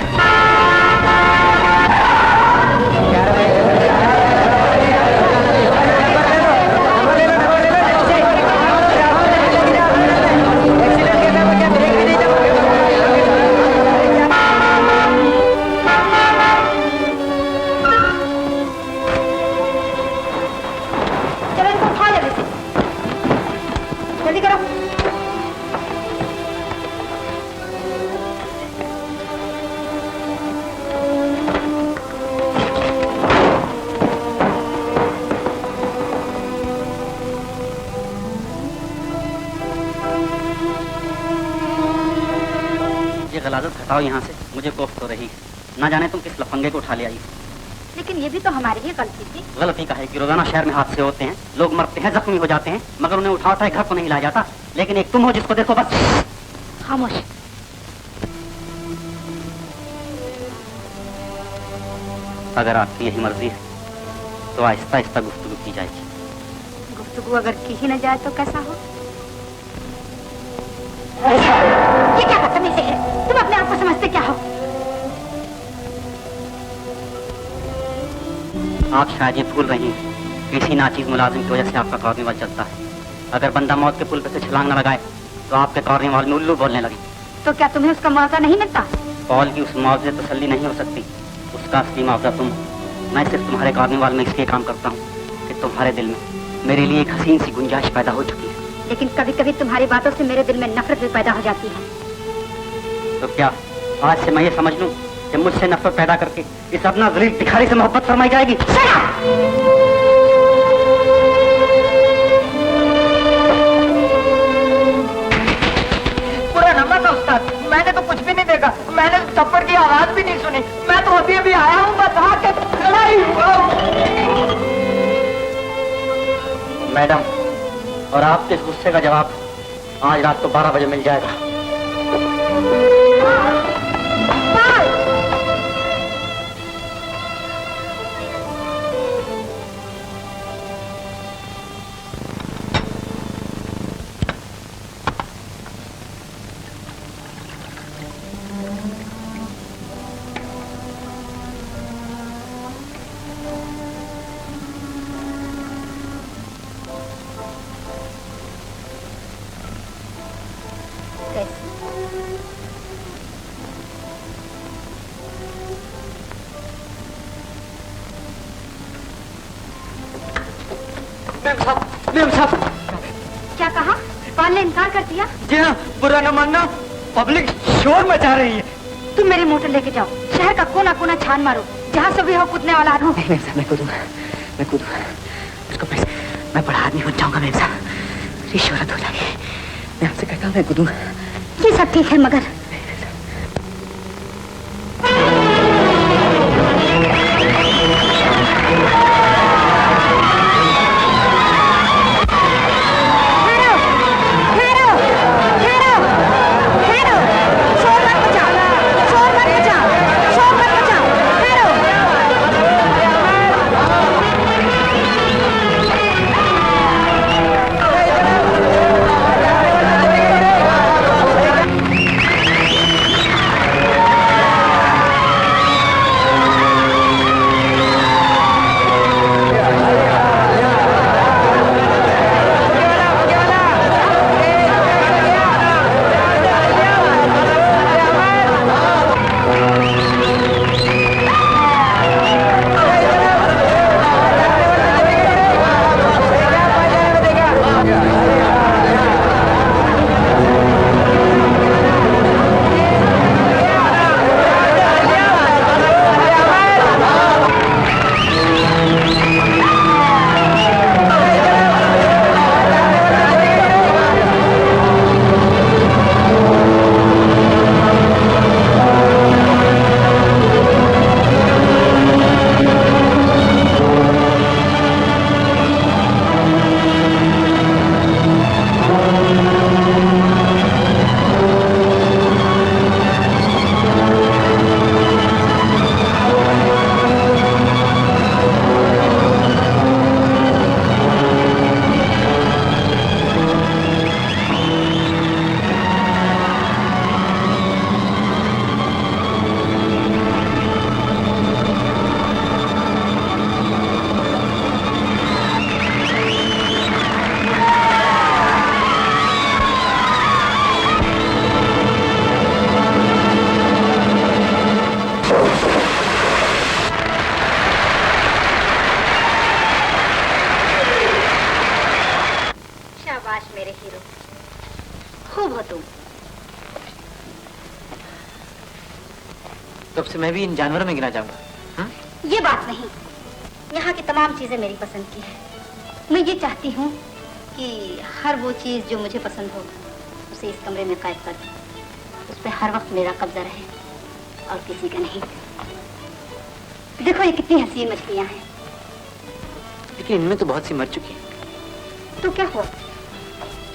गलाजत हटाओ यहाँ से, मुझे कोफ्त हो रही है। ना जाने तुम किस लफंगे को उठा ले आई। लेकिन ये भी तो हमारी ही गलती थी। गलती का है कि रोजाना शहर में हादसे होते हैं, लोग मरते हैं, जख्मी हो जाते हैं, मगर उन्हें उठा उठा घर को नहीं लाया जाता। लेकिन एक तुम हो जिसको देखो बस। खामोश। अगर आपकी यही मर्जी है तो आहिस्ता आहिस्ता गुफ्तगू की जाएगी। गुफ्तगू अगर की ही न जाए तो कैसा हो? ये क्या बदतमीजी है? तुम अपने आप को समझते क्या हो? आप शायद ये भूल रही हैं, किसी नाचीज मुलाजिम की वजह से आपका कार्निवाल चलता है। अगर बंदा मौत के पुल पे से छलांग न लगाए तो आपके कार्निवाल में उल्लू बोलने लगे। तो क्या तुम्हें उसका मुआवजा नहीं मिलता? पॉल की उस मुआवजे से तसल्ली नहीं हो सकती, उसका असली मुआवजा तुम। मैं सिर्फ तुम्हारे कार्निवाल में इसलिए काम करता हूँ कि तुम्हारे दिल में मेरे लिए एक हसीन सी गुंजाइश पैदा हो चुकी है। लेकिन कभी कभी तुम्हारी बातों से मेरे दिल में नफरत भी पैदा हो जाती है। तो क्या आज से मैं ये समझ लूं कि मुझसे नफरत पैदा करके इस अपना गरीब भिखारी से मोहब्बत फरमाई जाएगी? पूरा नंबर था उस्ताद, मैंने तो कुछ भी नहीं देखा, मैंने थप्पड़ की आवाज भी नहीं मैडम, और आपके इस गुस्से का जवाब आज रात को 12 बजे मिल जाएगा। मैम साहब, क्या कहा? पाल ने इनकार कर दिया? जी हाँ, बुरा न मानना, पब्लिक शोर मचा रही है। तुम मेरी मोटर लेके जाओ, शहर का कोना कोना छान मारो, जहाँ सभी हो कूदने वाला हो। मैम साहब, मैं कूदूंगा, उसको मैं बड़ा आदमी बन जाऊंगा मैम साहब, रिश्वत हो जाएगी। मैं आपसे कहता हूँ मैं कूदूंगा। ये सब ठीक है, मगर तब से मैं भी इन जानवरों में गिना जाऊंगा। ये बात नहीं, यहाँ की तमाम चीजें मेरी पसंद की है। मैं ये चाहती हूँ कि हर वो चीज जो मुझे पसंद हो उसे इस कमरे में कैद कर दूं। उस पर हर वक्त मेरा कब्जा रहे और किसी का नहीं। देखो ये कितनी हसीन मछलियाँ हैं। लेकिन इनमें तो बहुत सी मर चुकी हैं। तो क्या हुआ,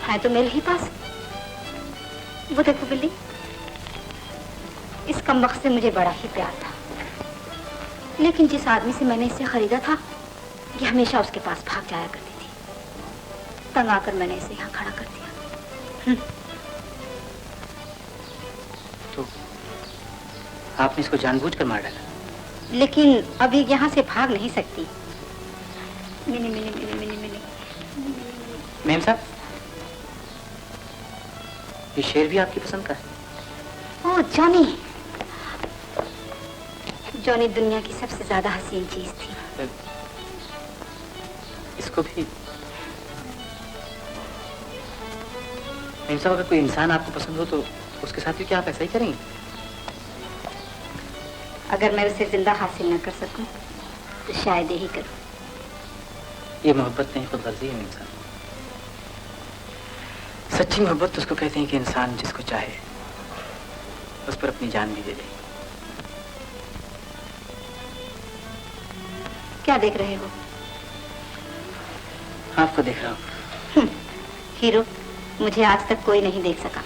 है तो मेरे ही पास। वो देखो बिल्ली, इस कमबख्त से मुझे बड़ा ही प्यार था, लेकिन जिस आदमी से मैंने इसे खरीदा था ये हमेशा उसके पास भाग जाया करती थी। तंग आकर मैंने इसे यहाँ खड़ा कर दिया। तो आपने इसको जानबूझकर मार डाला? लेकिन अभी यहाँ से भाग नहीं सकती। Mini mini mini mini mini. Ma'am साहब, ये शेर भी आपकी पसंद का है? ओह जॉनी, जॉनी दुनिया की सबसे ज्यादा हसीन चीज थी। इसको भी? मैम साहब, अगर कोई इंसान आपको पसंद हो तो उसके साथ भी क्या आप ऐसा ही करेंगे? अगर मैं उसे जिंदा हासिल न कर सकूं तो शायद यही करूं। ये मोहब्बत नहीं, खुदगर्जी है मैम साहब। सच्ची मोहब्बत तो उसको कहते हैं कि इंसान जिसको चाहे उस पर अपनी जान भी दे दे। क्या देख रहे हो? आपको देख रहा हूँ। हीरो, मुझे आज तक कोई नहीं देख सका।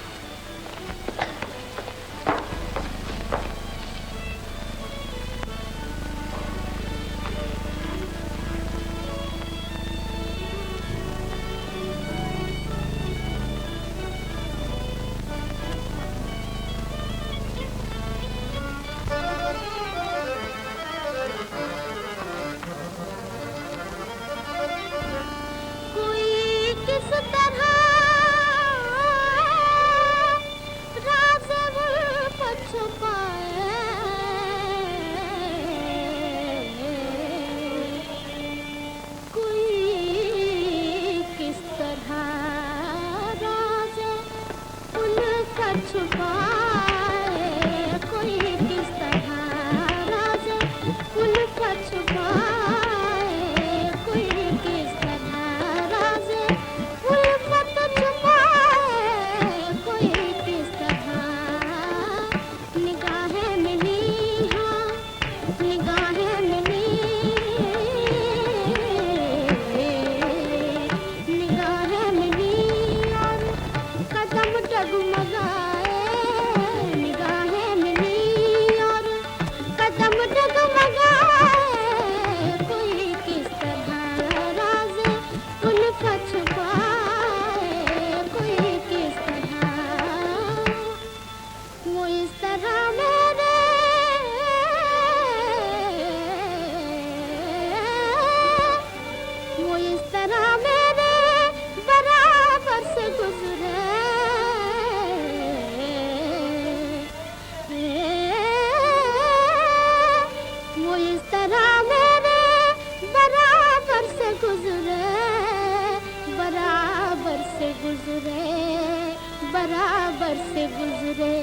बराबर से गुजरे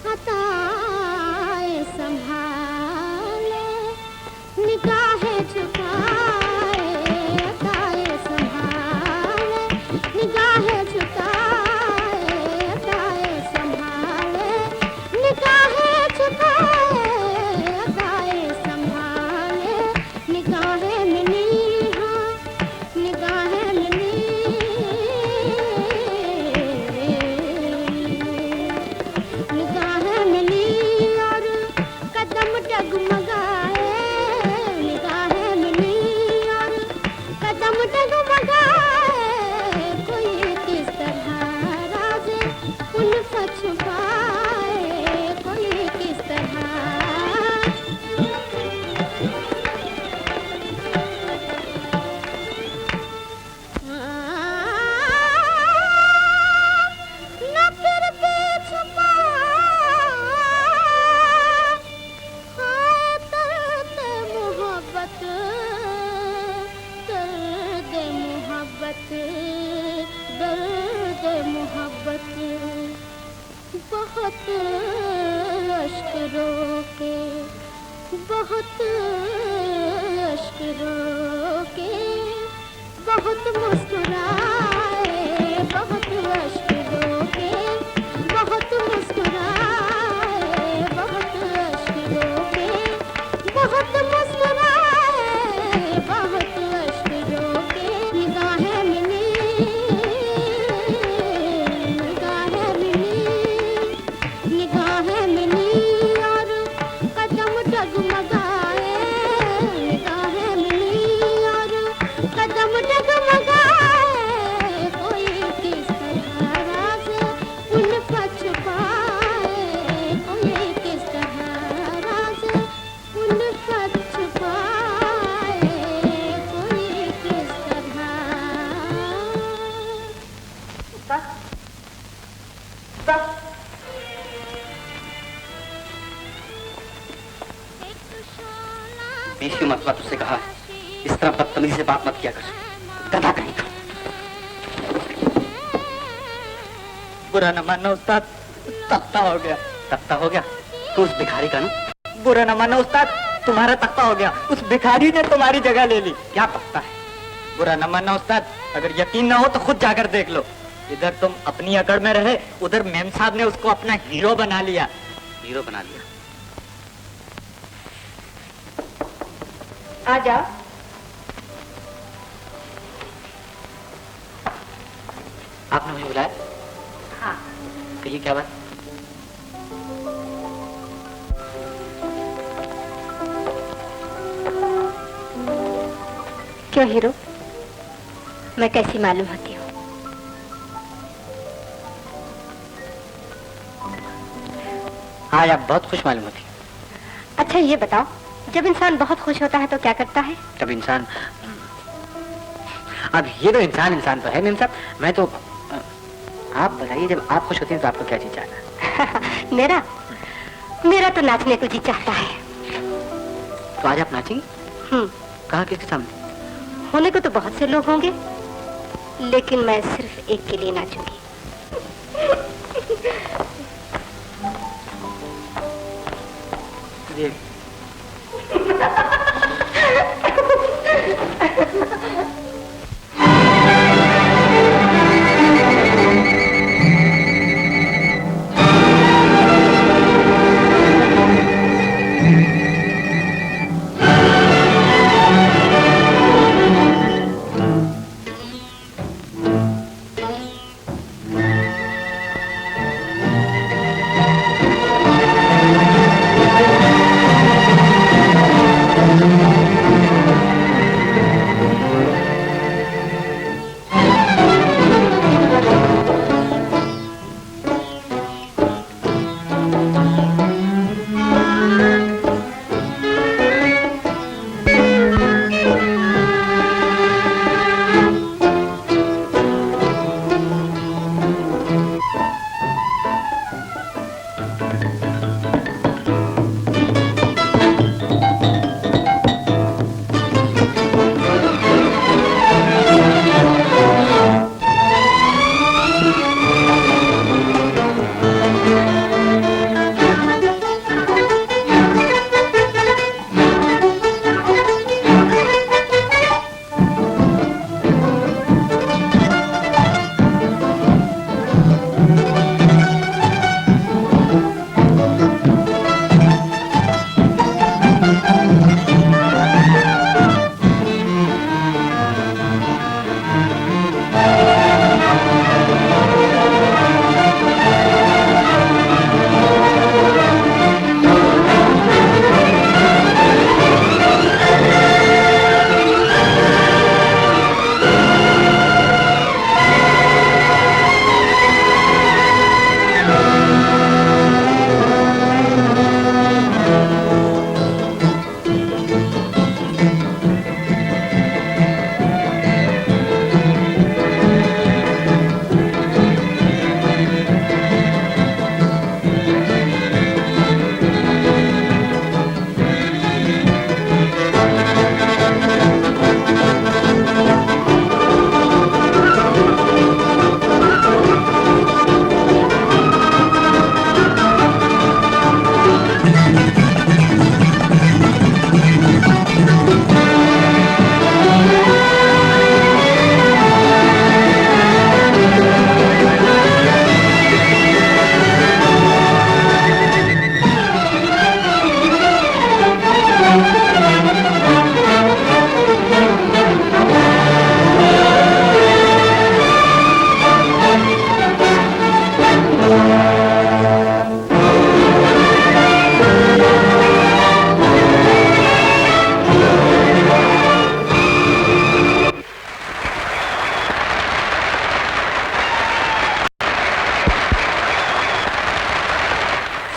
हताए संभाले निगाहें झुकाए हताए संभाले निगाहें झुकाए हताए संभाले निगाहें झुकाए हताए संभाले निगाहें मिली बीसी मतलब तुझसे कहा इस तरह बदतमीजी से बात मत किया कर। गधा कहीं का। बुरा न मानना उस्ताद, तख्ता हो गया। तख्ता हो गया तो उस भिखारी का ना। बुरा न मानना उस्ताद, तुम्हारा तख्ता हो गया, उस भिखारी ने तुम्हारी जगह ले ली। क्या तख्ता है? बुरा न मानना उस्ताद, अगर यकीन ना हो तो खुद जाकर देख लो। इधर तुम अपनी अकड़ में रहे, उधर मेम साहब ने उसको अपना हीरो बना लिया। हीरो बना लिया? आ जाओ। आपने मुझे बुलाया? हाँ। कहिए क्या बात? क्यों हीरो, मैं कैसी मालूम होती हूँ? आज आप बहुत खुश मालूम होती है। अच्छा ये बताओ, जब इंसान बहुत खुश होता है तो क्या करता है? जब इंसान, अब ये तो इंसान तो है मेम साहब, मैं तो, आप बताइए जब आप खुश होती हैं तो आपको क्या जी चाहता है? मेरा तो नाचने को जी चाहता है। तो आज आप नाचेंगी? कहाँ, किसके सामने? होने को तो बहुत से लोग होंगे, लेकिन मैं सिर्फ एक के लिए नाचूंगी। जी।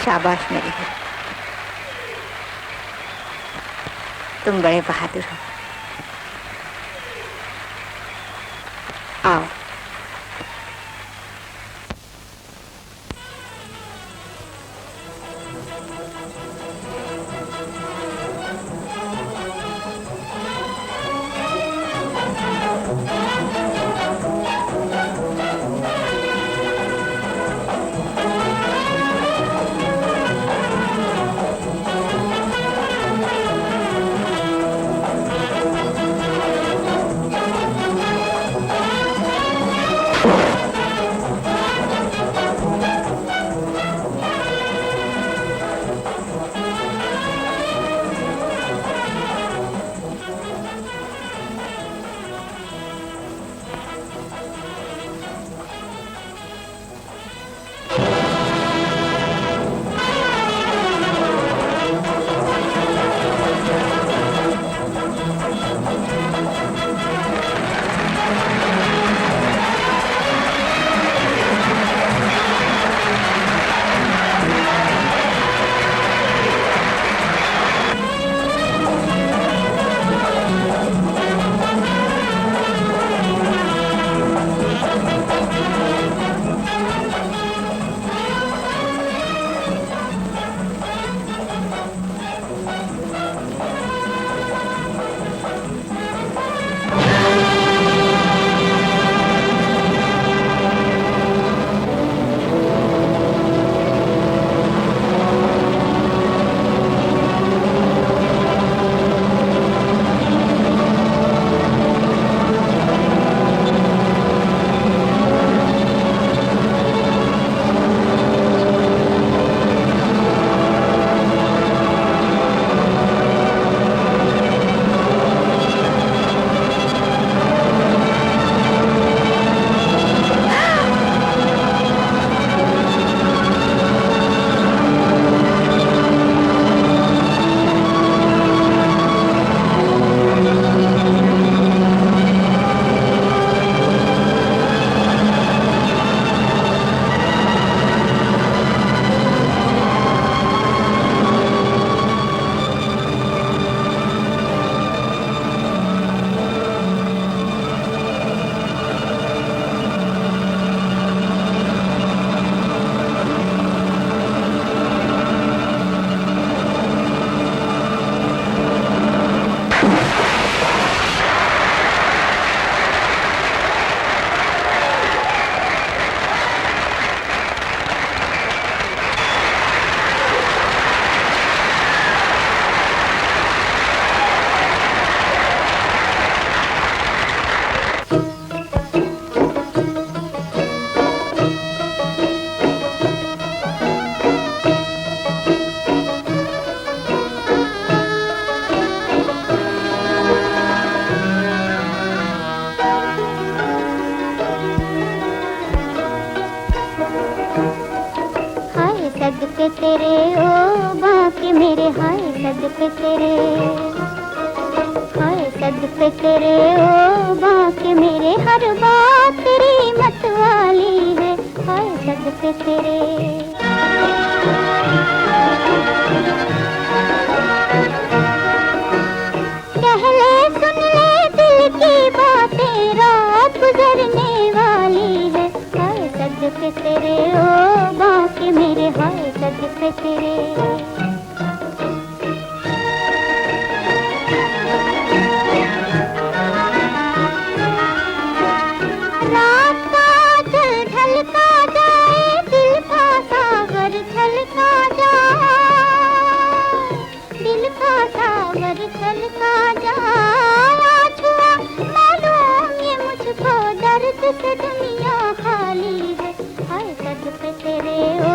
शाबाश मेरी है, तुम बड़े बहादुर हो। आओ। हाय सदके तेरे ओ बाके मेरे, हाय सदके तेरे, हाय सदके तेरे ओ बाके मेरे, हर बात तेरी मत वाली है, हाय सदके तेरे। कह ले सुन ले दिल की बातें, रात गुजरने वाली है, हाय सदके तेरे ओ बाके मेरे, हाय सदके तेरे। रात का जल ढलका जाए, दिल का सागर छलका जाए, दिल का सागर छलका जाए, छुआ मालूम ये मुझको दर्द से दुनिया खाली है, हाय सदके तेरे ओ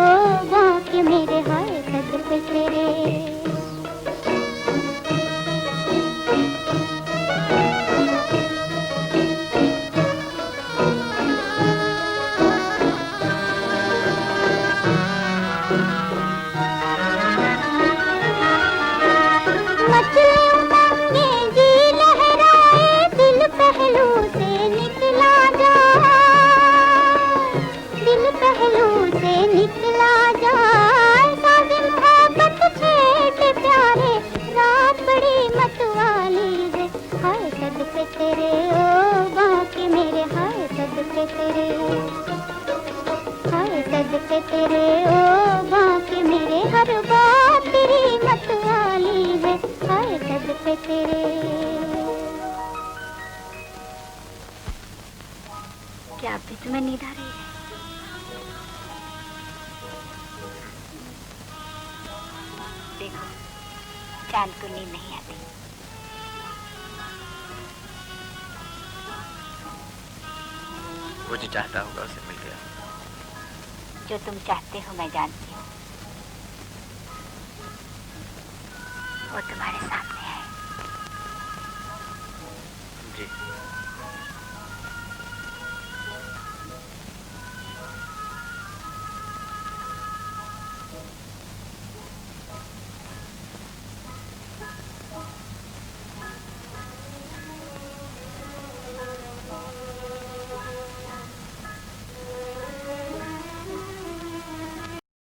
बाके मेरे, हाय सदके तेरे। मचले उमंगे जी लहराए, दिल पहलू से निकला जाए, दिल पहलू से निकला जाए, साज़े मोहब्बत छेड़े प्यारे, रात बड़ी मतवाली है, हाय सदके तेरे ओ बाके मेरे, हाय सदके तेरे, हाय सदके तेरे ओ बाके मेरे, हर बात तेरी मतवाली है, हाय सदके तेरे। क्या अब भी तुम्हें नींद आ रही है? देखो, चांद को नींद नहीं आती। वो जो चाहता होगा उसे मिल गया। जो तुम चाहते हो मैं जानती हूँ, वो तुम्हारे सामने